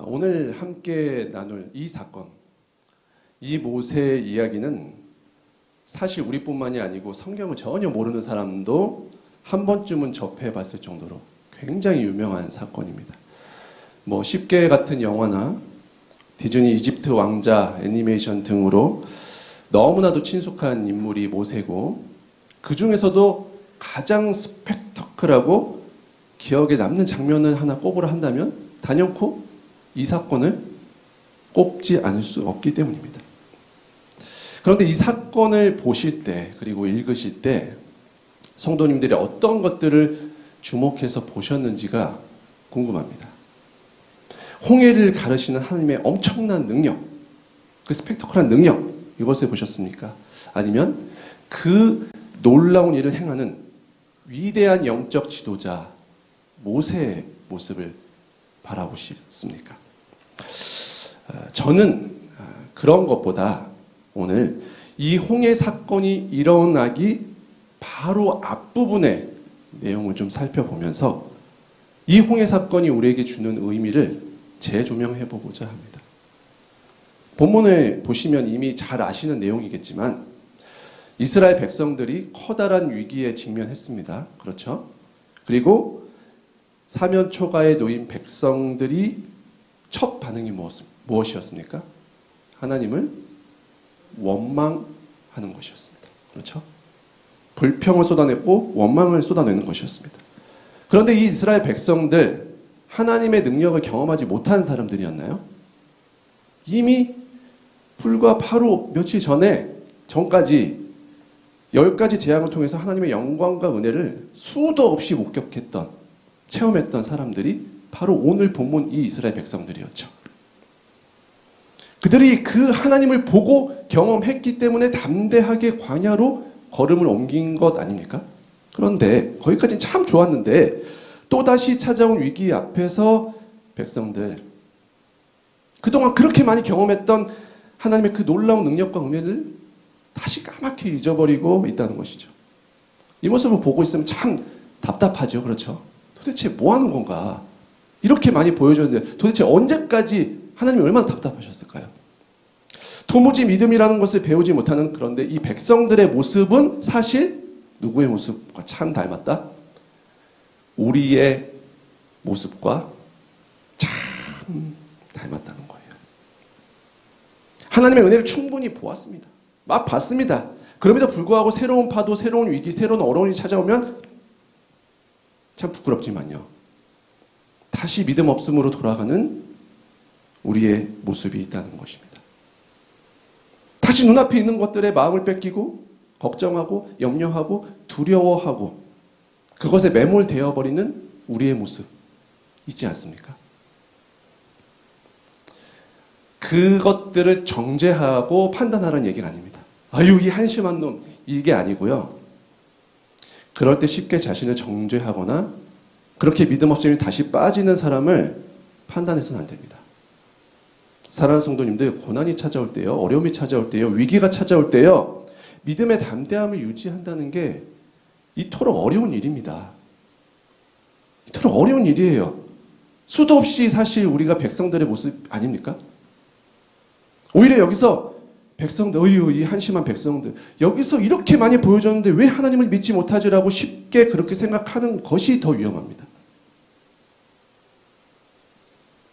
오늘 함께 나눌 이 사건, 이 모세 이야기는 사실 우리뿐만이 아니고 성경을 전혀 모르는 사람도 한 번쯤은 접해봤을 정도로 굉장히 유명한 사건입니다. 뭐 10개 같은 영화나 디즈니 이집트 왕자 애니메이션 등으로 너무나도 친숙한 인물이 모세고, 그 중에서도 가장 스펙터클하고 기억에 남는 장면을 하나 꼽으라 한다면 단연코 이 사건을 꼽지 않을 수 없기 때문입니다. 그런데 이 사건을 보실 때, 그리고 읽으실 때 성도님들이 어떤 것들을 주목해서 보셨는지가 궁금합니다. 홍해를 가르시는 하나님의 엄청난 능력, 그 스펙터클한 능력, 이것을 보셨습니까? 아니면 그 놀라운 일을 행하는 위대한 영적 지도자 모세의 모습을 바라보셨습니까? 저는 그런 것보다 오늘 이 홍해 사건이 일어나기 바로 앞부분의 내용을 좀 살펴보면서 이 홍해 사건이 우리에게 주는 의미를 재조명해 보고자 합니다. 본문을 보시면 이미 잘 아시는 내용이겠지만 이스라엘 백성들이 커다란 위기에 직면했습니다. 그렇죠? 그리고 사면 초가에 놓인 백성들이 첫 반응이 무엇이었습니까? 하나님을 원망하는 것이었습니다. 그렇죠? 불평을 쏟아냈고 원망을 쏟아내는 것이었습니다. 그런데 이 이스라엘 백성들, 하나님의 능력을 경험하지 못한 사람들이었나요? 이미 불과 바로 며칠 전까지 10가지 재앙을 통해서 하나님의 영광과 은혜를 수도 없이 목격했던, 체험했던 사람들이 바로 오늘 본문 이 이스라엘 백성들이었죠. 그들이 그 하나님을 보고 경험했기 때문에 담대하게 광야로 걸음을 옮긴 것 아닙니까? 그런데 거기까지는 참 좋았는데 또다시 찾아온 위기 앞에서 백성들, 그동안 그렇게 많이 경험했던 하나님의 그 놀라운 능력과 은혜를 다시 까맣게 잊어버리고 있다는 것이죠. 이 모습을 보고 있으면 참 답답하죠. 그렇죠? 도대체 뭐 하는 건가? 이렇게 많이 보여줬는데 도대체 언제까지 하나님이 얼마나 답답하셨을까요? 도무지 믿음이라는 것을 배우지 못하는, 그런데 이 백성들의 모습은 사실 누구의 모습과 참 닮았다? 우리의 모습과 참 닮았다는 거예요. 하나님의 은혜를 충분히 보았습니다. 맛봤습니다. 그럼에도 불구하고 새로운 파도, 새로운 위기, 새로운 어려움이 찾아오면 참 부끄럽지만요, 다시 믿음 없음으로 돌아가는 우리의 모습이 있다는 것입니다. 다시 눈앞에 있는 것들에 마음을 뺏기고 걱정하고 염려하고 두려워하고 그것에 매몰되어 버리는 우리의 모습 있지 않습니까? 그것들을 정죄하고 판단하라는 얘기는 아닙니다. 아유, 이 한심한 놈, 이게 아니고요. 그럴 때 쉽게 자신을 정죄하거나 그렇게 믿음 없음이 다시 빠지는 사람을 판단해서는 안 됩니다. 사랑하는 성도님들, 고난이 찾아올 때요, 어려움이 찾아올 때요, 위기가 찾아올 때요, 믿음의 담대함을 유지한다는 게 이토록 어려운 일입니다. 이토록 어려운 일이에요. 수도 없이 사실 우리가 백성들의 모습 아닙니까? 오히려 여기서 백성들, 이 한심한 백성들, 여기서 이렇게 많이 보여줬는데 왜 하나님을 믿지 못하지라고 쉽게 그렇게 생각하는 것이 더 위험합니다.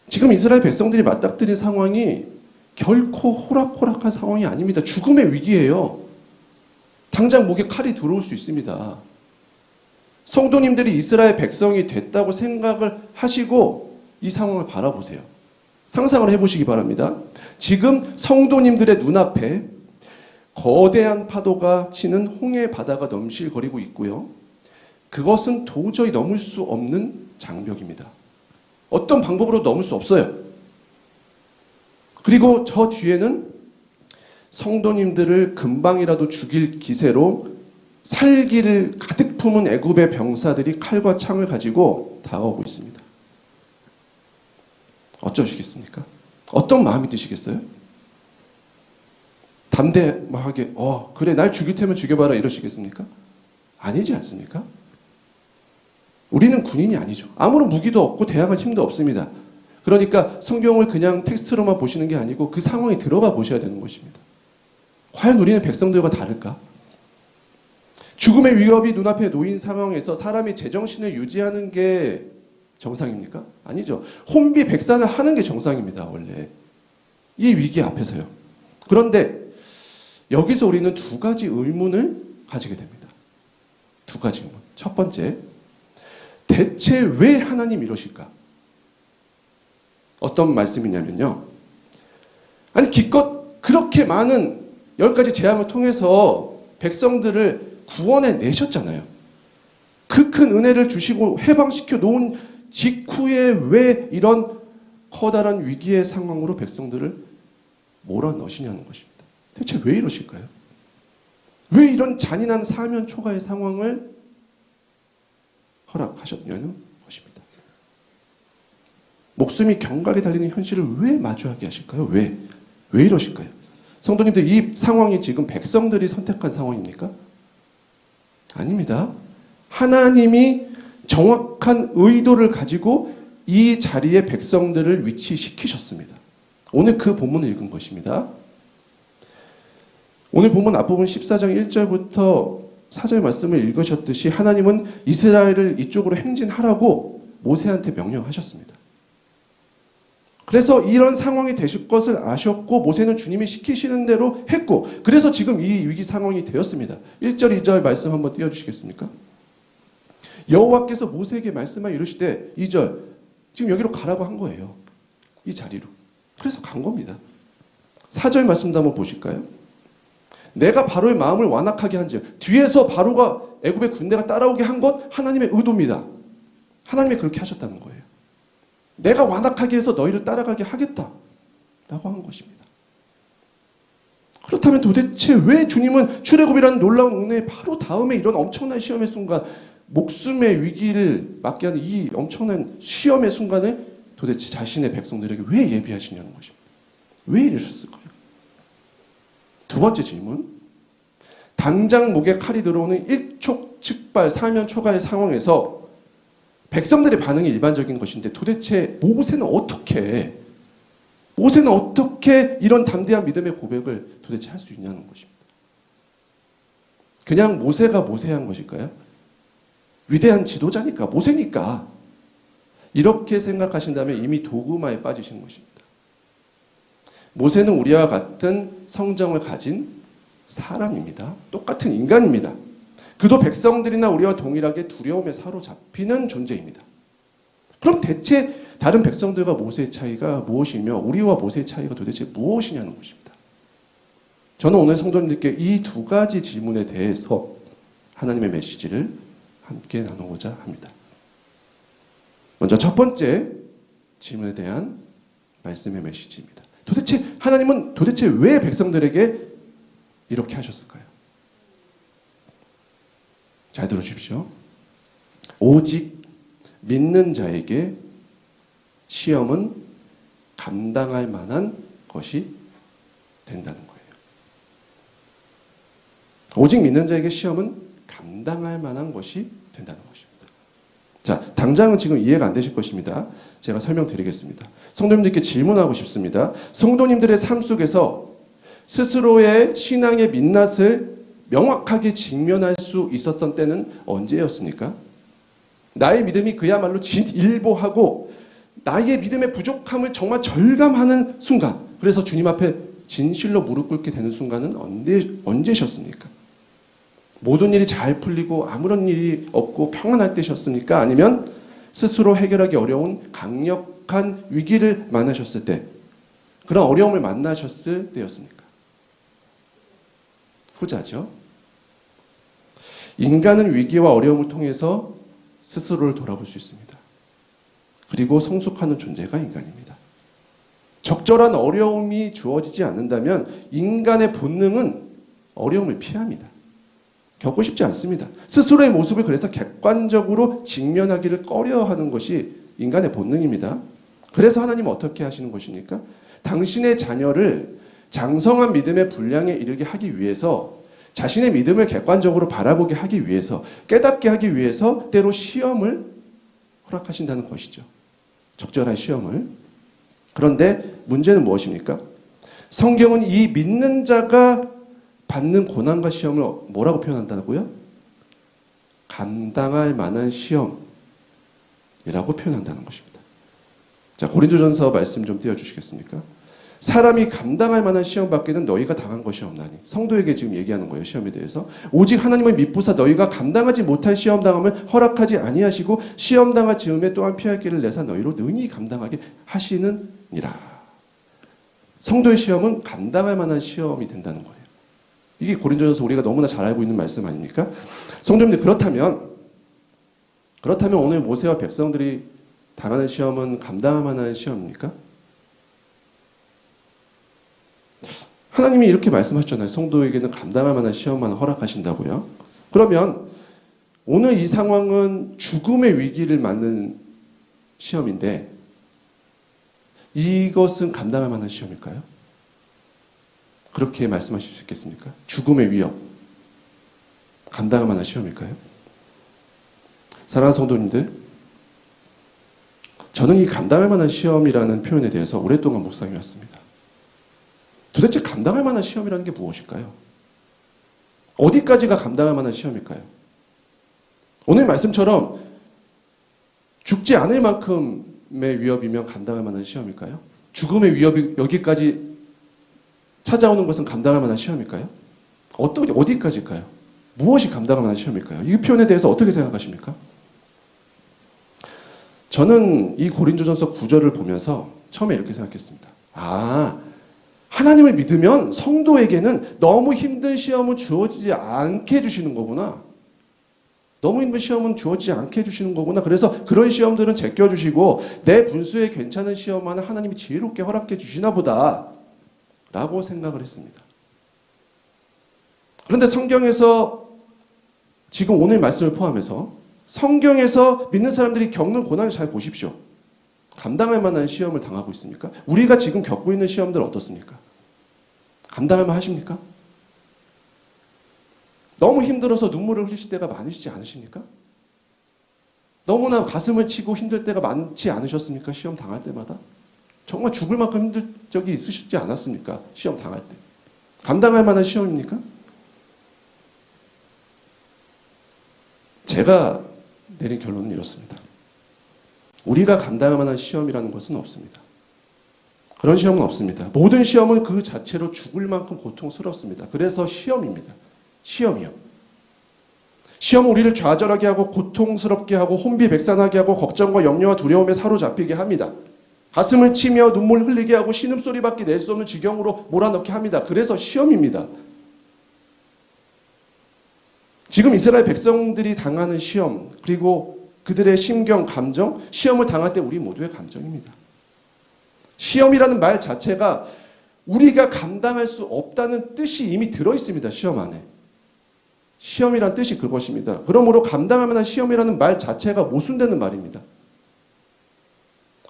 지금 이스라엘 백성들이 맞닥뜨린 상황이 결코 호락호락한 상황이 아닙니다. 죽음의 위기예요. 당장 목에 칼이 들어올 수 있습니다. 성도님들이 이스라엘 백성이 됐다고 생각을 하시고 이 상황을 바라보세요. 상상을 해보시기 바랍니다. 지금 성도님들의 눈앞에 거대한 파도가 치는 홍해 바다가 넘실거리고 있고요. 그것은 도저히 넘을 수 없는 장벽입니다. 어떤 방법으로 넘을 수 없어요. 그리고 저 뒤에는 성도님들을 금방이라도 죽일 기세로 살기를 가득 품은 애굽의 병사들이 칼과 창을 가지고 다가오고 있습니다. 어쩌시겠습니까? 어떤 마음이 드시겠어요? 담대하게 그래, 날 죽일 테면 죽여봐라 이러시겠습니까? 아니지 않습니까? 우리는 군인이 아니죠. 아무런 무기도 없고 대항할 힘도 없습니다. 그러니까 성경을 그냥 텍스트로만 보시는 게 아니고 그 상황에 들어가 보셔야 되는 것입니다. 과연 우리는 백성들과 다를까? 죽음의 위협이 눈앞에 놓인 상황에서 사람이 제정신을 유지하는 게 정상입니까? 아니죠. 혼비백산을 하는 게 정상입니다. 원래. 이 위기 앞에서요. 그런데 여기서 우리는 두 가지 의문을 가지게 됩니다. 두 가지 의문. 첫 번째, 대체 왜 하나님 이러실까? 어떤 말씀이냐면요. 아니 기껏 그렇게 많은 10가지 재앙을 통해서 백성들을 구원해 내셨잖아요. 그 큰 은혜를 주시고 해방시켜 놓은 직후에 왜 이런 커다란 위기의 상황으로 백성들을 몰아넣으시냐는 것입니다. 대체 왜 이러실까요? 왜 이런 잔인한 사면 초가의 상황을 허락하셨냐는 것입니다. 목숨이 경각에 달리는 현실을 왜 마주하게 하실까요? 왜? 왜 이러실까요? 성도님들, 이 상황이 지금 백성들이 선택한 상황입니까? 아닙니다. 하나님이 정확한 의도를 가지고 이 자리에 백성들을 위치시키셨습니다. 오늘 그 본문을 읽은 것입니다. 오늘 본문 앞부분 14장 1절부터 4절 말씀을 읽으셨듯이 하나님은 이스라엘을 이쪽으로 행진하라고 모세한테 명령하셨습니다. 그래서 이런 상황이 되실 것을 아셨고 모세는 주님이 시키시는 대로 했고 그래서 지금 이 위기 상황이 되었습니다. 1절 2절 말씀 한번 띄워주시겠습니까? 여호와께서 모세에게 말씀하 이르시되 2절 지금 여기로 가라고 한 거예요. 이 자리로. 그래서 간 겁니다. 4절 말씀도 한번 보실까요? 내가 바로의 마음을 완악하게 한즉 뒤에서 바로가 애굽의 군대가 따라오게 한 것 하나님의 의도입니다. 하나님이 그렇게 하셨다는 거예요. 내가 완악하게 해서 너희를 따라가게 하겠다라고 한 것입니다. 그렇다면 도대체 왜 주님은 출애굽이라는 놀라운 은혜의 바로 다음에 이런 엄청난 시험의 순간 목숨의 위기를 맞게 하는 이 엄청난 시험의 순간을 도대체 자신의 백성들에게 왜 예비하시냐는 것입니다. 왜 이러셨을까요? 두 번째 질문. 당장 목에 칼이 들어오는 일촉즉발 사면 초가의 상황에서 백성들의 반응이 일반적인 것인데 도대체 모세는 어떻게 이런 담대한 믿음의 고백을 도대체 할 수 있냐는 것입니다. 그냥 모세가 모세한 것일까요? 위대한 지도자니까 모세니까 이렇게 생각하신다면 이미 도구마에 빠지신 것입니다. 모세는 우리와 같은 성정을 가진 사람입니다. 똑같은 인간입니다. 그도 백성들이나 우리와 동일하게 두려움에 사로잡히는 존재입니다. 그럼 대체 다른 백성들과 모세의 차이가 무엇이며 우리와 모세의 차이가 도대체 무엇이냐는 것입니다. 저는 오늘 성도님들께 이 두 가지 질문에 대해서 하나님의 메시지를 함께 나누고자 합니다. 먼저 첫 번째 질문에 대한 말씀의 메시지입니다. 하나님은 도대체 왜 백성들에게 이렇게 하셨을까요? 잘 들어주십시오. 오직 믿는 자에게 시험은 감당할 만한 것이 된다는 거예요. 오직 믿는 자에게 시험은 감당할 만한 것이 된다는 것입니다. 자, 당장은 지금 이해가 안 되실 것입니다. 제가 설명드리겠습니다. 성도님들께 질문하고 싶습니다. 성도님들의 삶 속에서 스스로의 신앙의 민낯을 명확하게 직면할 수 있었던 때는 언제였습니까? 나의 믿음이 그야말로 진일보하고 나의 믿음의 부족함을 정말 절감하는 순간, 그래서 주님 앞에 진실로 무릎 꿇게 되는 순간은 언제셨습니까? 모든 일이 잘 풀리고 아무런 일이 없고 평안할 때셨습니까? 아니면 스스로 해결하기 어려운 강력한 위기를 만나셨을 때, 그런 어려움을 만나셨을 때였습니까? 후자죠. 인간은 위기와 어려움을 통해서 스스로를 돌아볼 수 있습니다. 그리고 성숙하는 존재가 인간입니다. 적절한 어려움이 주어지지 않는다면 인간의 본능은 어려움을 피합니다. 겪고 싶지 않습니다. 스스로의 모습을 그래서 객관적으로 직면하기를 꺼려하는 것이 인간의 본능입니다. 그래서 하나님은 어떻게 하시는 것입니까? 당신의 자녀를 장성한 믿음의 분량에 이르게 하기 위해서, 자신의 믿음을 객관적으로 바라보게 하기 위해서, 깨닫게 하기 위해서 때로 시험을 허락하신다는 것이죠. 적절한 시험을. 그런데 문제는 무엇입니까? 성경은 이 믿는 자가 받는 고난과 시험을 뭐라고 표현한다고요? 감당할 만한 시험이라고 표현한다는 것입니다. 자, 고린도전서 말씀 좀 띄워주시겠습니까? 사람이 감당할 만한 시험 밖에는 너희가 당한 것이 없나니. 성도에게 지금 얘기하는 거예요. 시험에 대해서. 오직 하나님을 믿부사 너희가 감당하지 못할 시험 당함을 허락하지 아니하시고 시험 당할 즈음에 또한 피할 길을 내사 너희로 능히 감당하게 하시느니라. 성도의 시험은 감당할 만한 시험이 된다는 거예요. 이게 고린도전서 우리가 너무나 잘 알고 있는 말씀 아닙니까? 성도님들, 그렇다면 오늘 모세와 백성들이 당하는 시험은 감당할 만한 시험입니까? 하나님이 이렇게 말씀하셨잖아요. 성도에게는 감당할 만한 시험만 허락하신다고요. 그러면 오늘 이 상황은 죽음의 위기를 맞는 시험인데 이것은 감당할 만한 시험일까요? 그렇게 말씀하실 수 있겠습니까? 죽음의 위협, 감당할 만한 시험일까요? 사랑하는 성도님들, 저는 이 감당할 만한 시험이라는 표현에 대해서 오랫동안 묵상해 왔습니다. 도대체 감당할 만한 시험이라는 게 무엇일까요? 어디까지가 감당할 만한 시험일까요? 오늘 말씀처럼 죽지 않을 만큼의 위협이면 감당할 만한 시험일까요? 죽음의 위협이 여기까지 찾아오는 것은 감당할 만한 시험일까요? 어디까지일까요? 무엇이 감당할 만한 시험일까요? 이 표현에 대해서 어떻게 생각하십니까? 저는 이 고린도전서 9절을 보면서 처음에 이렇게 생각했습니다. 하나님을 믿으면 성도에게는 너무 힘든 시험은 주어지지 않게 해주시는 거구나. 너무 힘든 시험은 주어지지 않게 해주시는 거구나. 그래서 그런 시험들은 제껴주시고 내 분수에 괜찮은 시험만은 하나님이 지혜롭게 허락해 주시나 보다 라고 생각을 했습니다. 그런데 성경에서 지금 오늘 말씀을 포함해서 성경에서 믿는 사람들이 겪는 고난을 잘 보십시오. 감당할 만한 시험을 당하고 있습니까? 우리가 지금 겪고 있는 시험들 어떻습니까? 감당할 만 하십니까? 너무 힘들어서 눈물을 흘리실 때가 많으시지 않으십니까? 너무나 가슴을 치고 힘들 때가 많지 않으셨습니까? 시험 당할 때마다? 정말 죽을 만큼 힘들 적이 있으시지 않았습니까? 시험 당할 때. 감당할 만한 시험입니까? 제가 내린 결론은 이렇습니다. 우리가 감당할 만한 시험이라는 것은 없습니다. 그런 시험은 없습니다. 모든 시험은 그 자체로 죽을 만큼 고통스럽습니다. 그래서 시험입니다. 시험이요. 시험은 우리를 좌절하게 하고 고통스럽게 하고 혼비백산하게 하고 걱정과 염려와 두려움에 사로잡히게 합니다. 가슴을 치며 눈물 흘리게 하고 신음소리밖에 낼 수 없는 지경으로 몰아넣게 합니다. 그래서 시험입니다. 지금 이스라엘 백성들이 당하는 시험, 그리고 그들의 심경, 감정, 시험을 당할 때 우리 모두의 감정입니다. 시험이라는 말 자체가 우리가 감당할 수 없다는 뜻이 이미 들어있습니다. 시험 안에. 시험이란 뜻이 그것입니다. 그러므로 감당할 만한 시험이라는 말 자체가 모순되는 말입니다.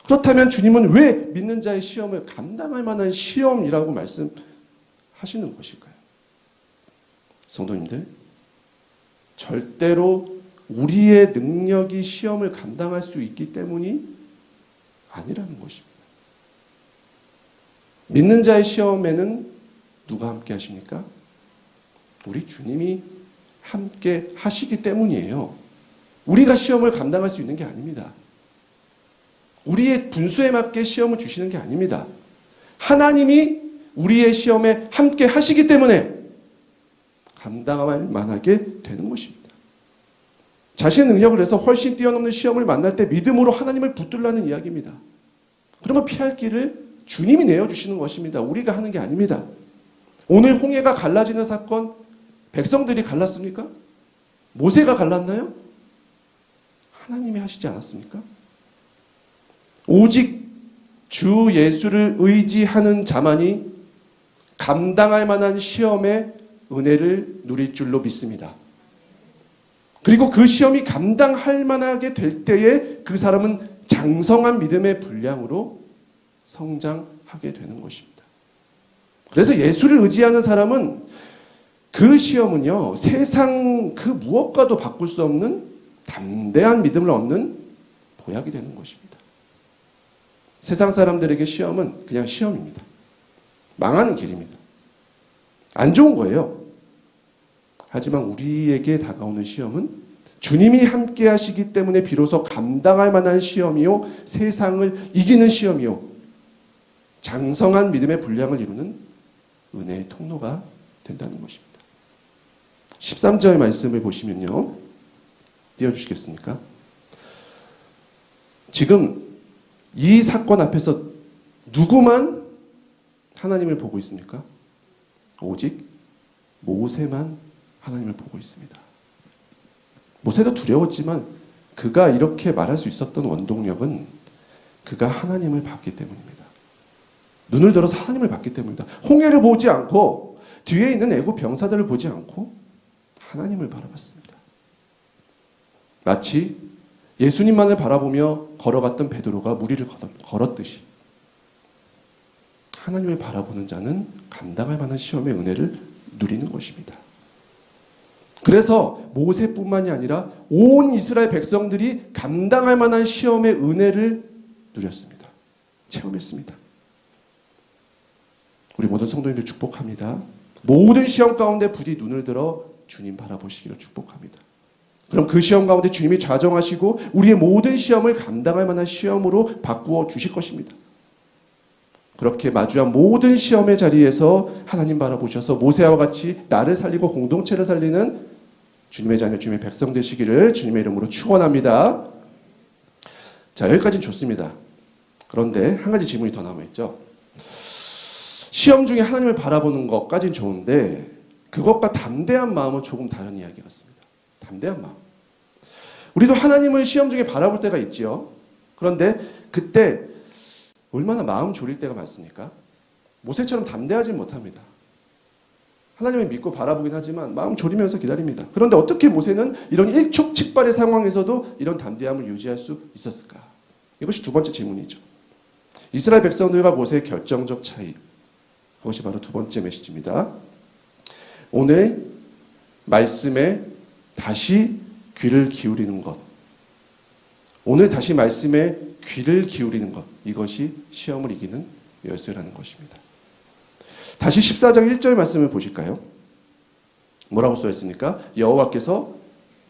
그렇다면 주님은 왜 믿는 자의 시험을 감당할 만한 시험이라고 말씀하시는 것일까요? 성도님들, 절대로 우리의 능력이 시험을 감당할 수 있기 때문이 아니라는 것입니다. 믿는 자의 시험에는 누가 함께 하십니까? 우리 주님이 함께 하시기 때문이에요. 우리가 시험을 감당할 수 있는 게 아닙니다. 우리의 분수에 맞게 시험을 주시는 게 아닙니다. 하나님이 우리의 시험에 함께 하시기 때문에 감당할 만하게 되는 것입니다. 자신의 능력을 해서 훨씬 뛰어넘는 시험을 만날 때 믿음으로 하나님을 붙들라는 이야기입니다. 그러면 피할 길을 주님이 내어주시는 것입니다. 우리가 하는 게 아닙니다. 오늘 홍해가 갈라지는 사건, 백성들이 갈랐습니까? 모세가 갈랐나요? 하나님이 하시지 않았습니까? 오직 주 예수를 의지하는 자만이 감당할 만한 시험의 은혜를 누릴 줄로 믿습니다. 그리고 그 시험이 감당할 만하게 될 때에 그 사람은 장성한 믿음의 분량으로 성장하게 되는 것입니다. 그래서 예수를 의지하는 사람은 그 시험은요, 세상 그 무엇과도 바꿀 수 없는 담대한 믿음을 얻는 보약이 되는 것입니다. 세상 사람들에게 시험은 그냥 시험입니다. 망하는 길입니다. 안 좋은 거예요. 하지만 우리에게 다가오는 시험은 주님이 함께 하시기 때문에 비로소 감당할 만한 시험이요, 세상을 이기는 시험이요, 장성한 믿음의 분량을 이루는 은혜의 통로가 된다는 것입니다. 13절 말씀을 보시면요. 띄워주시겠습니까? 지금 이 사건 앞에서 누구만 하나님을 보고 있습니까? 오직 모세만 하나님을 보고 있습니다. 모세도 두려웠지만 그가 이렇게 말할 수 있었던 원동력은 그가 하나님을 봤기 때문입니다. 눈을 들어서 하나님을 봤기 때문입니다. 홍해를 보지 않고 뒤에 있는 애국 병사들을 보지 않고 하나님을 바라봤습니다. 마치 예수님만을 바라보며 걸어갔던 베드로가 무리를 걸었듯이 하나님을 바라보는 자는 감당할 만한 시험의 은혜를 누리는 것입니다. 그래서 모세뿐만이 아니라 온 이스라엘 백성들이 감당할 만한 시험의 은혜를 누렸습니다. 체험했습니다. 우리 모든 성도님들 축복합니다. 모든 시험 가운데 부디 눈을 들어 주님 바라보시기를 축복합니다. 그럼 그 시험 가운데 주님이 좌정하시고 우리의 모든 시험을 감당할 만한 시험으로 바꾸어 주실 것입니다. 그렇게 마주한 모든 시험의 자리에서 하나님 바라보셔서 모세와 같이 나를 살리고 공동체를 살리는 주님의 자녀, 주님의 백성 되시기를 주님의 이름으로 축원합니다. 자, 여기까지는 좋습니다. 그런데 한 가지 질문이 더 남아있죠. 시험 중에 하나님을 바라보는 것까지는 좋은데 그것과 담대한 마음은 조금 다른 이야기 같습니다. 담대한 마음. 우리도 하나님을 시험 중에 바라볼 때가 있지요. 그런데 그때 얼마나 마음 졸일 때가 많습니까? 모세처럼 담대하지 못합니다. 하나님을 믿고 바라보긴 하지만 마음 졸이면서 기다립니다. 그런데 어떻게 모세는 이런 일촉즉발의 상황에서도 이런 담대함을 유지할 수 있었을까? 이것이 두 번째 질문이죠. 이스라엘 백성들과 모세의 결정적 차이. 그것이 바로 두 번째 메시지입니다. 오늘 말씀에 다시 귀를 기울이는 것. 오늘 다시 말씀에 귀를 기울이는 것. 이것이 시험을 이기는 열쇠라는 것입니다. 다시 14장 1절 말씀을 보실까요? 뭐라고 써 있습니까? 여호와께서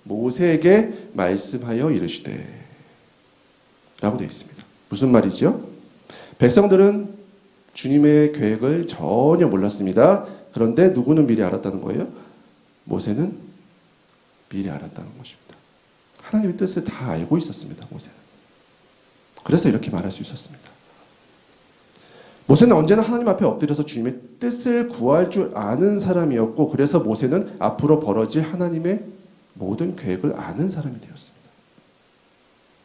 모세에게 말씀하여 이르시되 라고 되어 있습니다. 무슨 말이죠? 백성들은 주님의 계획을 전혀 몰랐습니다. 그런데 누구는 미리 알았다는 거예요? 모세는 미리 알았다는 것입니다. 하나님의 뜻을 다 알고 있었습니다. 모세는. 그래서 이렇게 말할 수 있었습니다. 모세는 언제나 하나님 앞에 엎드려서 주님의 뜻을 구할 줄 아는 사람이었고 그래서 모세는 앞으로 벌어질 하나님의 모든 계획을 아는 사람이 되었습니다.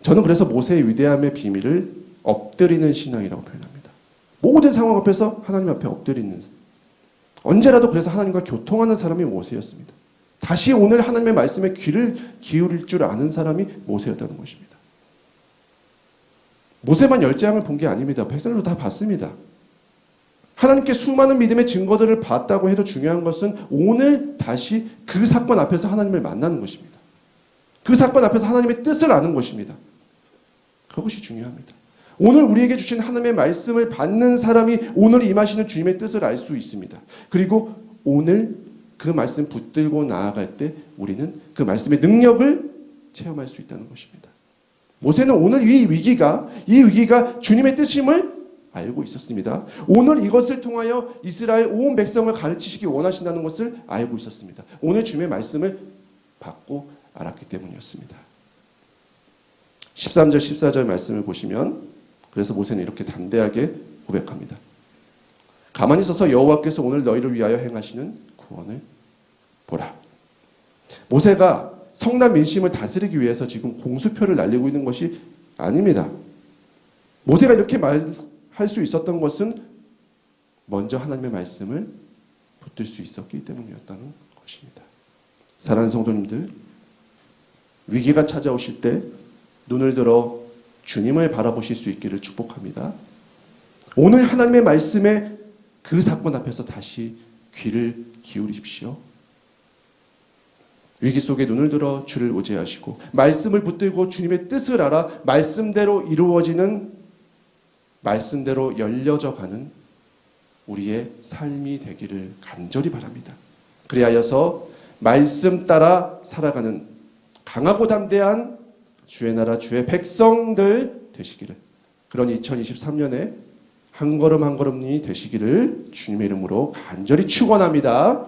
저는 그래서 모세의 위대함의 비밀을 엎드리는 신앙이라고 표현합니다. 모든 상황 앞에서 하나님 앞에 엎드리는, 언제라도 그래서 하나님과 교통하는 사람이 모세였습니다. 다시 오늘 하나님의 말씀에 귀를 기울일 줄 아는 사람이 모세였다는 것입니다. 모세만 열재앙을 본 게 아닙니다. 백성들도 다 봤습니다. 하나님께 수많은 믿음의 증거들을 봤다고 해도 중요한 것은 오늘 다시 그 사건 앞에서 하나님을 만나는 것입니다. 그 사건 앞에서 하나님의 뜻을 아는 것입니다. 그것이 중요합니다. 오늘 우리에게 주신 하나님의 말씀을 받는 사람이 오늘 임하시는 주님의 뜻을 알 수 있습니다. 그리고 오늘 그 말씀 붙들고 나아갈 때 우리는 그 말씀의 능력을 체험할 수 있다는 것입니다. 모세는 오늘 이 위기가 주님의 뜻임을 알고 있었습니다. 오늘 이것을 통하여 이스라엘 온 백성을 가르치시기 원하신다는 것을 알고 있었습니다. 오늘 주님의 말씀을 받고 알았기 때문이었습니다. 13절 14절 말씀을 보시면 그래서 모세는 이렇게 담대하게 고백합니다. 가만히 있어서 여호와께서 오늘 너희를 위하여 행하시는 구원을 보라. 모세가 성난 민심을 다스리기 위해서 지금 공수표를 날리고 있는 것이 아닙니다. 모세가 이렇게 말할 수 있었던 것은 먼저 하나님의 말씀을 붙들 수 있었기 때문이었다는 것입니다. 사랑하는 성도님들, 위기가 찾아오실 때 눈을 들어 주님을 바라보실 수 있기를 축복합니다. 오늘 하나님의 말씀에 그 사건 앞에서 다시 귀를 기울이십시오. 위기 속에 눈을 들어 주를 의지하시고 말씀을 붙들고 주님의 뜻을 알아 말씀대로 이루어지는 말씀대로 열려져 가는 우리의 삶이 되기를 간절히 바랍니다. 그리하여서 말씀 따라 살아가는 강하고 담대한 주의 나라 주의 백성들 되시기를, 그런 2023년에 한 걸음 한 걸음이 되시기를 주님의 이름으로 간절히 축원합니다.